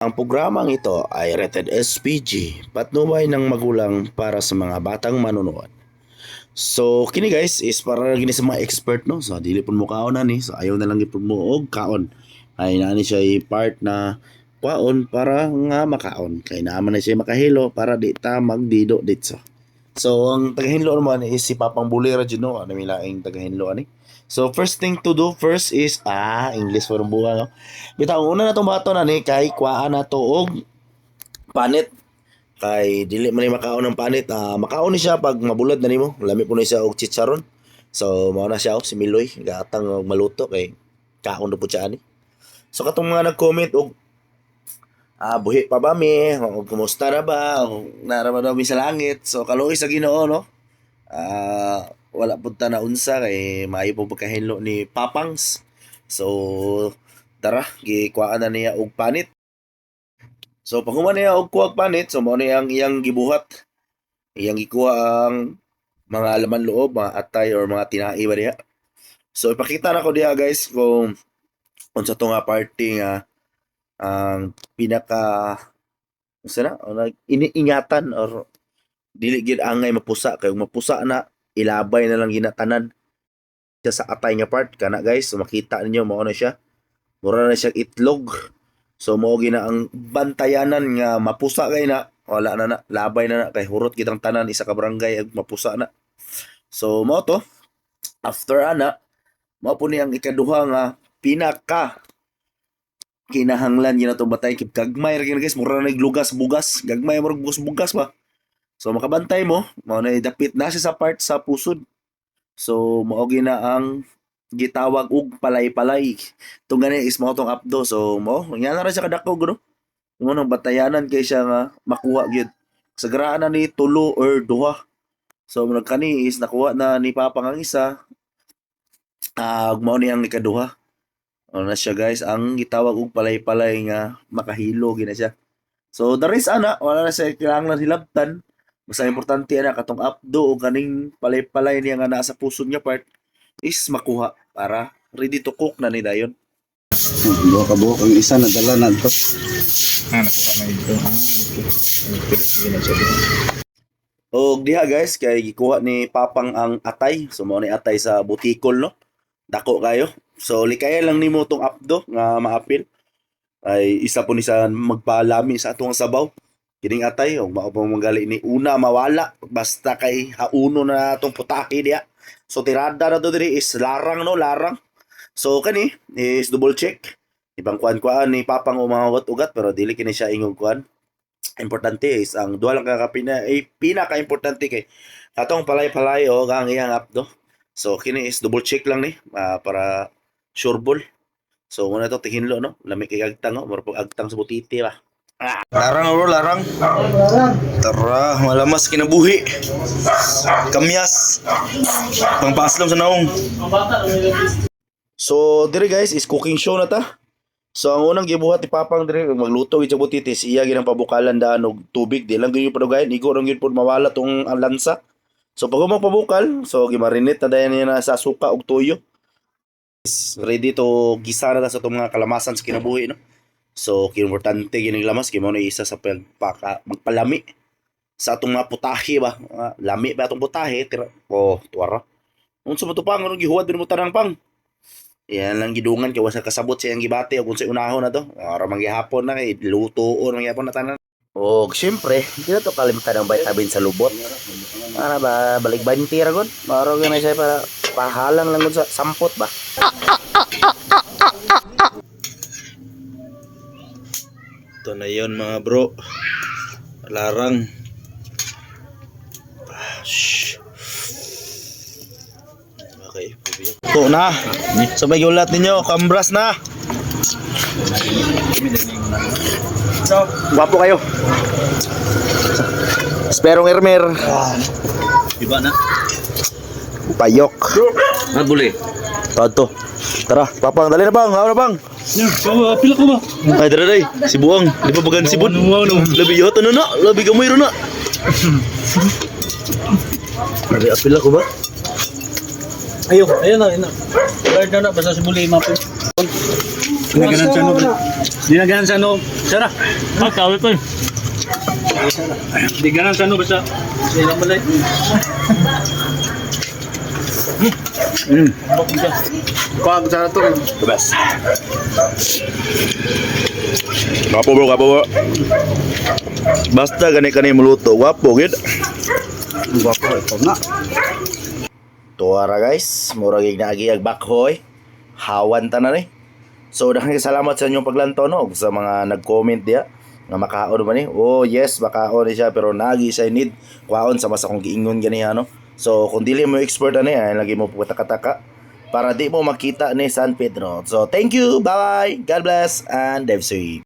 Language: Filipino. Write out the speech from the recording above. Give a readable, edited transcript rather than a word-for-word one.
Ang programang ito ay rated SPG, patnubay ng magulang para sa mga batang manonood. So kini guys is para gini sa mga expert no. So dili pud mo kaon ani. So ayaw na lang gid mo og kaon. Ay naani siya part na kwaon para nga makaon. Kay naman na siya makahilo para di ta magdido ditso. So ang tagahinlo naman is si Papang Bulera jud no. Ano milaing tagahinlo ani. So first thing to do first is English for buha no. Bitaw una na tong bato na ni kay kuhaan na to og panit. Kay dili man ni makaon ng panit. Makaon ni siya pag mabulad na nimo. Lami po ni siya og chicharon. So mao na siya si Miloy gatang og maluto kay kaon do po siya ani. So katong mga nag-comment og buhi pa ba mi? O kumusta na ba? O nara ba daw mi sa langit? So kaluoy sa Ginoo no. Wala pud ta na unsa kay maayo po pagkahinlo ni Papangs. So tara gikuhaan na niya og panit. So pag human niya og kuwag panit, so mao ni ang iyang gibuhat. Iyang gikuha ang mga laman loob, mga atay or mga tinai ba diha. So ipakita na ko diha guys kung unsa to nga party nga ang pinaka unsa na iniingatan or dili gid angay mapusa kay mapusa na ilabay na lang ginatanan siya sa atay nga part kana guys. So makita ninyo mao na siya. Mura na siya itlog. So mao gina ang bantayanan nga mapusa kay na wala na labay na kay hurot kitang tanan isa ka barangay ag mapusa na. So mao to after ana mao po ni ang ikaduha nga pinaka kinahanglan gina to batay kay gagmay ra guys mura na naglugas bugas gagmay mo bugas ba. So makabantay mo mao na dapit na siya sa part sa pusod. So mao gina ang gitawag og palay-palay. Tung gani is mao tong abdo. So mao nya na ra siya kadakog no. Mo nang batayanan kay siya nga makuha gyud. Sagraan na ni tulo or duha. So nagkani is nakuha na ni Papang ang isa. Mao ni ang ikaduha. Ano na siya guys ang gitawag og palay-palay nga makahilo gina siya. So the rest ana wala na siya kinahanglan hilabtan. Basta importante ana katong abdo o kaning palay-palay niya nga nasa pusod niya part is makuha para ready to cook na ni dayon. Buha ka buha ang isa nadala na to. Nakuha na ito. Okay. Sige na siya. O diha guys kay gikuha ni Papang ang atay. So mao ni atay sa butikol no. Dako kayo. So likaya lang nimo tong abdo nga maapil. Ay isa po ni sa magpalami sa atong sabaw. Kining atay og mao pa magali ni una mawala basta kay hauno na atong putaki diha. So tirada na to diri is larang no, larang. So kani is double check. Ibang kuan ni Papang ugat pero dili kini siya ingong kuan. Importante is ang duha lang pinaka-importante kay atong palay-palay o ang iyang abdo. So kini is double check lang ni para sure ball. So muna to tihinlo no, lami kay agtang no, mura pag agtang sa butiti ba. Larang bro, larang. Tara, malamas kinabuhi. Kamyas. Pangpaslom sa naong. So dire guys is cooking show na ta. So ang unang gibuhat ni Papang dire magluto gid sa butitis, iya ginang pabukalan daan og tubig, di lang gyud padugayan, igo ra gyud pud mawala tong ang lansa. So pag humang pabukal, so gimarinate na dayon niya na sa suka og toyo. Is ready to gisa na sa itong mga kalamasan sa kinabuhi no. So importante gining lamas kay mao na isa sa magpalami sa atong mga putahe ba. Lami ba atong putahe tuwara. Unsa mo to pang anong gihuwad din mo tanang pang. Yan lang gidungan kay wasa kasabot siyang gibate og unsay unahon na to. Ara manggihapon na kay lutuon mangyapon na tanan. Og syempre, di na to kalimutan ang vitamin sa lubot. Ana ba balik 20 ra gud. Maro gyud na siya para pahalang lang gud sa sampot ba. Ito na yun mga bro. Larang. Okay, ito na. Sabay ulat ninyo, kambras na. Guwapo kayo. Sperong Ermer. Iba na. Payok. Buli. Todo. Tara, Papang, dali na bang. Hawa na bang. Pila ko ba? Ay, dara si Buang. Di ba bagan si Bud? Labi yata na na. Labi gamay ro na. Ay, pila ko ba? Ayun na. Guard na basta si Buli mapin. Dinaganan sa ano. Dinaganan sa ano. Sara. Ah, kawin ko. Dinaganan sa ano basta. Sila malay. Pag sa to. The best. Kapo bro, kapo bro. Basta gani-kani muluto, wapo gid. Guwapo ito na. Tuwara guys, murag ignaagi bakhoy. Hawan ta na ni. So daghang salamat sa inyong paglantaw no sa mga nag-comment diya nga makaon ba ni. Oh yes, makaon ni siya pero nagi siya need kwaon sa mas akong giingon ganiha no. So kung dili mo expert ani ay lagi mo putak-taka para di mo makita ni San Pedro. So thank you, bye. God bless and Dev Sweet.